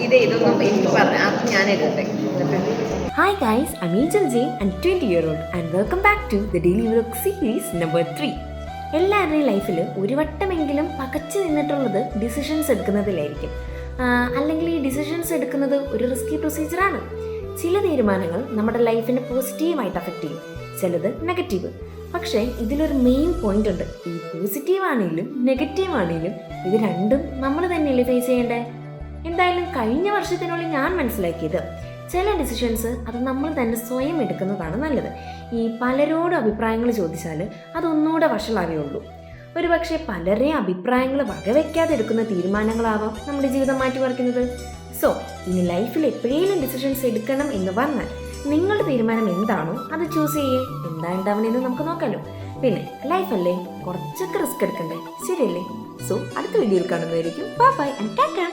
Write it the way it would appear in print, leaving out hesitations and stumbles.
ഇതൊന്നും എനിക്ക് പറഞ്ഞു അത് ഞാൻ എഴുതട്ടെ. Hi guys, I'm Angel J and 20-year-old and welcome back to the Daily Vlog series number 3. എല്ലാവരുടെയും ലൈഫിൽ ഒരു വട്ടമെങ്കിലും പകച്ചു നിന്നിട്ടുള്ളത് ഡിസിഷൻസ് എടുക്കുന്നതിലായിരിക്കും. അല്ലെങ്കിൽ ഈ ഡിസിഷൻസ് എടുക്കുന്നത് ഒരു റിസ്കി പ്രൊസീജിയറാണ്. ചില തീരുമാനങ്ങൾ നമ്മുടെ ലൈഫിനെ പോസിറ്റീവായിട്ട് അഫക്റ്റ് ചെയ്യും, ചിലത് നെഗറ്റീവ്. പക്ഷേ ഇതിലൊരു മെയിൻ പോയിന്റ് ഉണ്ട്. ഈ പോസിറ്റീവ് ആണെങ്കിലും നെഗറ്റീവ് ആണെങ്കിലും ഇത് രണ്ടും നമ്മൾ തന്നെയല്ലേ ഫേസ് ചെയ്യേണ്ടേ. എന്തായാലും കഴിഞ്ഞ വർഷത്തിനുള്ളിൽ ഞാൻ മനസ്സിലാക്കിയത് ചില ഡിസിഷൻസ് അത് നമ്മൾ തന്നെ സ്വയം എടുക്കുന്നതാണ് നല്ലത്. ഈ പലരോടും അഭിപ്രായങ്ങൾ ചോദിച്ചാൽ അതൊന്നുകൂടെ വഷളാവുകയുള്ളൂ. ഒരു പക്ഷേ പലരെയും അഭിപ്രായങ്ങൾ വകവയ്ക്കാതെ എടുക്കുന്ന തീരുമാനങ്ങളാവാം നമ്മുടെ ജീവിതം മാറ്റി മറിക്കുന്നത്. സോ ഇനി ലൈഫിൽ എപ്പോഴേലും ഡിസിഷൻസ് എടുക്കണം എന്ന് വന്നാൽ നിങ്ങളുടെ തീരുമാനം എന്താണോ അത് ചൂസ് ചെയ്യേ. എന്താ ഉണ്ടാവണമെന്ന് നമുക്ക് നോക്കാലോ. പിന്നെ ലൈഫല്ലേ, കുറച്ചൊക്കെ റിസ്ക് എടുക്കണ്ടേ, ശരിയല്ലേ? സോ അടുത്ത വീഡിയോയിൽ കാണുന്നതായിരിക്കും. Bye bye and Tata.